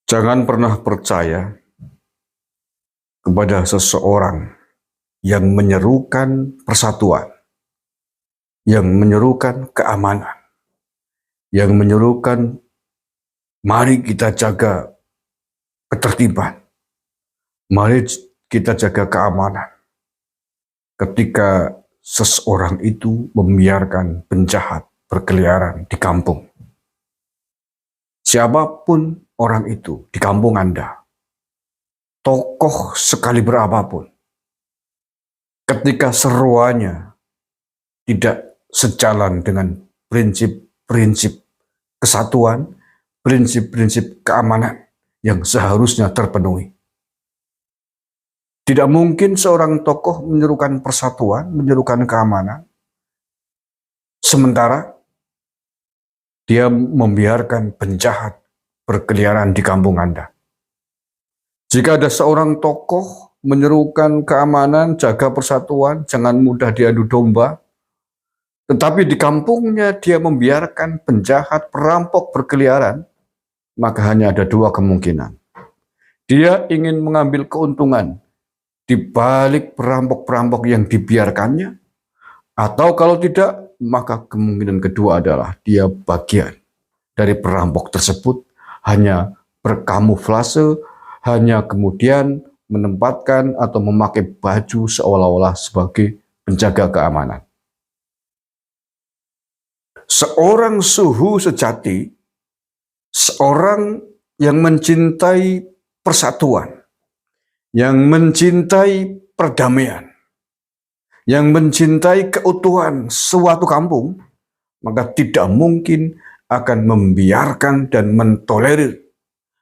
Jangan pernah percaya kepada seseorang yang menyerukan persatuan, yang menyerukan keamanan, yang menyerukan mari kita jaga ketertiban, mari kita jaga keamanan. Ketika seseorang itu membiarkan penjahat berkeliaran di kampung, siapapun orang itu di kampung Anda, tokoh sekali berapapun, ketika seruannya tidak sejalan dengan prinsip-prinsip kesatuan, prinsip-prinsip keamanan yang seharusnya terpenuhi. Tidak mungkin seorang tokoh menyerukan persatuan, menyerukan keamanan, sementara dia membiarkan penjahat berkeliaran di kampung Anda. Jika ada seorang tokoh menyerukan keamanan, jaga persatuan, jangan mudah diadu domba, tetapi di kampungnya dia membiarkan penjahat, perampok berkeliaran, maka hanya ada dua kemungkinan. Dia ingin mengambil keuntungan di balik perampok-perampok yang dibiarkannya, atau kalau tidak, maka kemungkinan kedua adalah dia bagian dari perampok tersebut, hanya berkamuflase, hanya kemudian menempatkan atau memakai baju seolah-olah sebagai penjaga keamanan. Seorang suhu sejati, seorang yang mencintai persatuan, yang mencintai perdamaian, yang mencintai keutuhan suatu kampung, maka tidak mungkin akan membiarkan dan mentolerir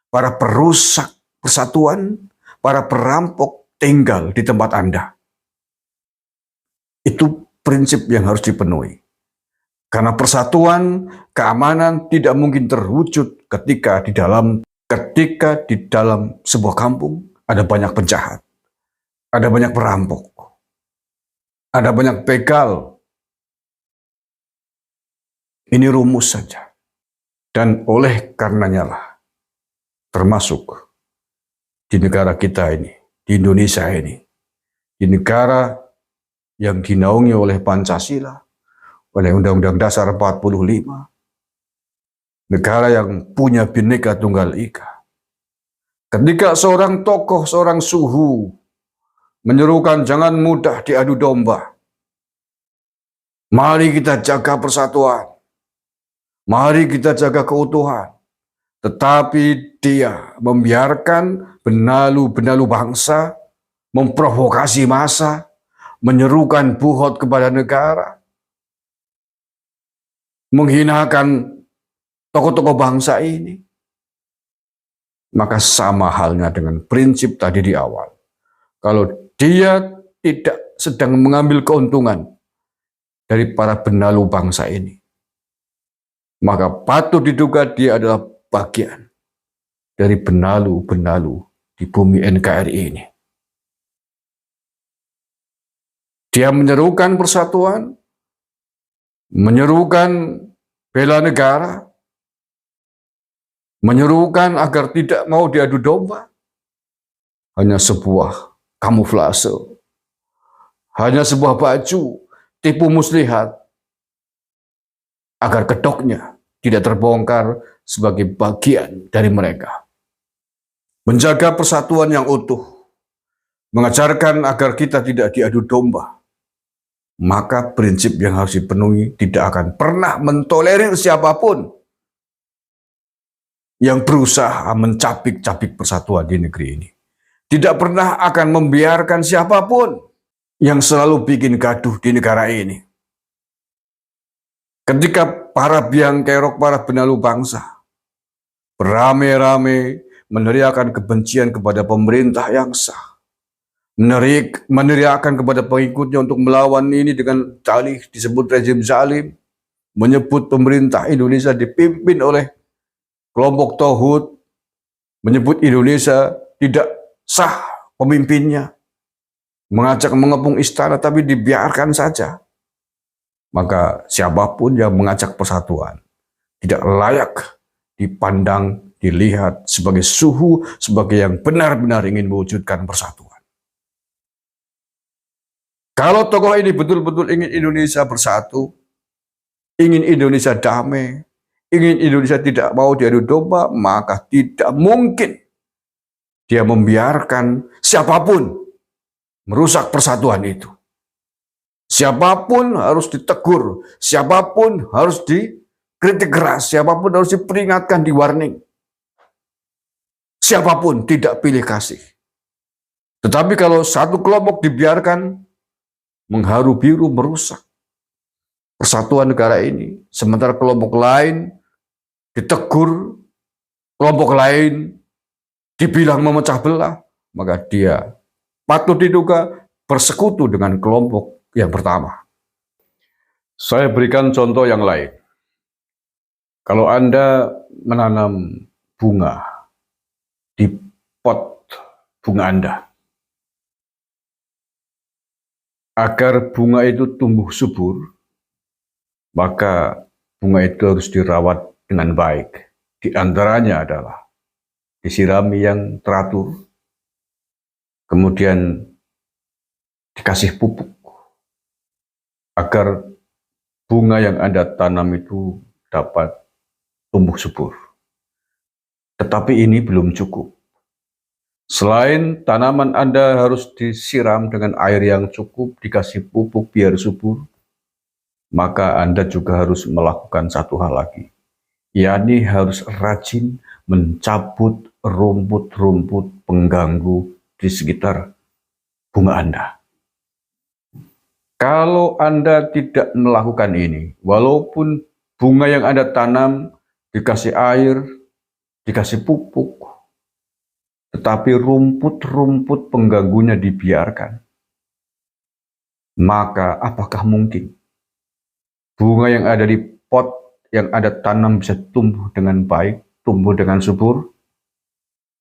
para perusak persatuan, para perampok tinggal di tempat Anda. Itu prinsip yang harus dipenuhi. Karena persatuan, keamanan tidak mungkin terwujud ketika di dalam sebuah kampung ada banyak penjahat, ada banyak perampok, ada banyak begal. Ini rumus saja. Dan oleh karenanya lah, termasuk di negara kita ini, di Indonesia ini, di negara yang dinaungi oleh Pancasila, oleh Undang-Undang Dasar 45, negara yang punya Bhinneka Tunggal Ika. Ketika seorang tokoh, seorang suhu menyerukan jangan mudah diadu domba, mari kita jaga persatuan, mari kita jaga keutuhan, tetapi dia membiarkan benalu-benalu bangsa memprovokasi massa, menyerukan buhot kepada negara, menghinakan tokoh-tokoh bangsa ini, maka sama halnya dengan prinsip tadi di awal. Kalau dia tidak sedang mengambil keuntungan dari para benalu bangsa ini, maka patut diduga dia adalah bagian dari benalu-benalu di bumi NKRI ini. Dia menyerukan persatuan, menyerukan bela negara, menyerukan agar tidak mau diadu domba. Hanya sebuah kamuflase, hanya sebuah baju, tipu muslihat, agar kedoknya tidak terbongkar sebagai bagian dari mereka. Menjaga persatuan yang utuh, mengajarkan agar kita tidak diadu domba, maka prinsip yang harus dipenuhi tidak akan pernah mentolerir siapapun yang berusaha mencapik-capik persatuan di negeri ini. Tidak pernah akan membiarkan siapapun yang selalu bikin gaduh di negara ini. Ketika para biang kerok, para benalu bangsa beramai-ramai meneriakan kebencian kepada pemerintah yang sah, meneriakan kepada pengikutnya untuk melawan ini dengan dalih disebut rezim zalim, menyebut pemerintah Indonesia dipimpin oleh kelompok tauhid, menyebut Indonesia tidak sah pemimpinnya, mengajak mengepung istana tapi dibiarkan saja, maka siapapun yang mengajak persatuan tidak layak dipandang dilihat sebagai suhu, sebagai yang benar-benar ingin mewujudkan persatuan. Kalau tokoh ini betul-betul ingin Indonesia bersatu, ingin Indonesia damai, ingin Indonesia tidak mau diadu domba, maka tidak mungkin dia membiarkan siapapun merusak persatuan itu. Siapapun harus ditegur, siapapun harus dikritik keras, siapapun harus diperingatkan, di warning. Siapapun, tidak pilih kasih. Tetapi kalau satu kelompok dibiarkan mengharu biru merusak persatuan negara ini, sementara kelompok lain ditegur, kelompok lain dibilang memecah belah, maka dia patut diduga bersekutu dengan kelompok yang pertama. Saya berikan contoh yang lain. Kalau Anda menanam bunga di pot bunga Anda, agar bunga itu tumbuh subur, maka bunga itu harus dirawat dengan baik. Di antaranya adalah disirami yang teratur, kemudian dikasih pupuk, agar bunga yang Anda tanam itu dapat tumbuh subur. Tetapi ini belum cukup. Selain tanaman Anda harus disiram dengan air yang cukup, dikasih pupuk biar subur, maka Anda juga harus melakukan satu hal lagi, yakni harus rajin mencabut rumput-rumput pengganggu di sekitar bunga Anda. Kalau Anda tidak melakukan ini, walaupun bunga yang Anda tanam dikasih air, dikasih pupuk, tetapi rumput-rumput pengganggunya dibiarkan, maka apakah mungkin bunga yang ada di pot yang Anda tanam bisa tumbuh dengan baik, tumbuh dengan subur?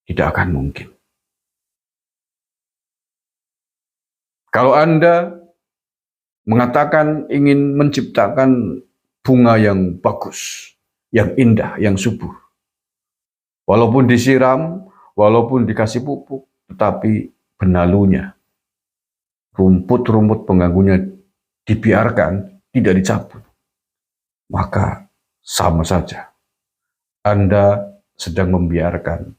Tidak akan mungkin. Kalau Anda mengatakan ingin menciptakan bunga yang bagus, yang indah, yang subur, walaupun disiram, walaupun dikasih pupuk, tetapi benalunya, rumput-rumput pengganggunya dibiarkan, tidak dicabut, maka sama saja Anda sedang membiarkan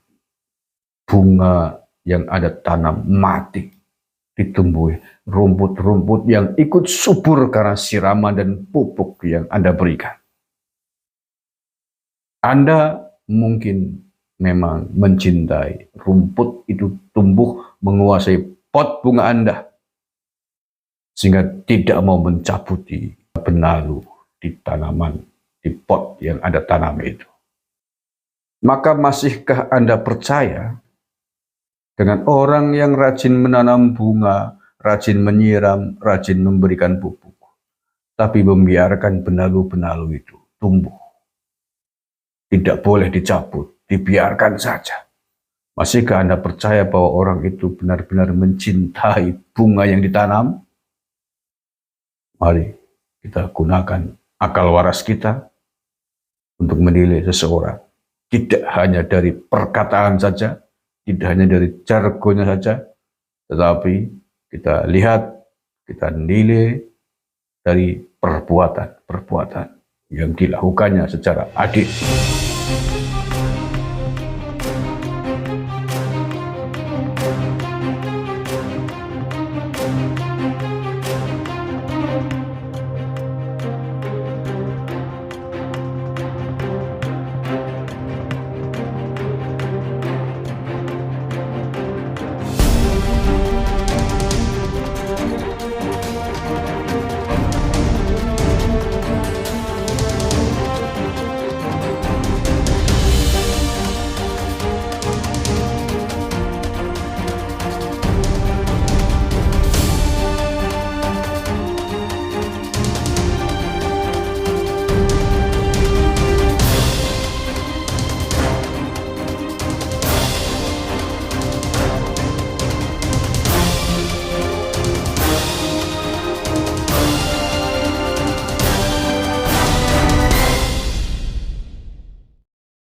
bunga yang Anda tanam mati, ditumbuhi rumput-rumput yang ikut subur karena siraman dan pupuk yang Anda berikan. Anda mungkin memang mencintai rumput itu tumbuh menguasai pot bunga Anda, sehingga tidak mau mencabuti benalu di tanaman, di pot yang Anda tanam itu. Maka masihkah Anda percaya dengan orang yang rajin menanam bunga, rajin menyiram, rajin memberikan pupuk, tapi membiarkan benalu-benalu itu tumbuh? Tidak boleh dicabut, dibiarkan saja. Masihkah Anda percaya bahwa orang itu benar-benar mencintai bunga yang ditanam? Mari kita gunakan akal waras kita untuk menilai seseorang. Tidak hanya dari perkataan saja, tidak hanya dari jargonnya saja, tetapi kita lihat, kita nilai dari perbuatan-perbuatan yang dilakukannya secara adil.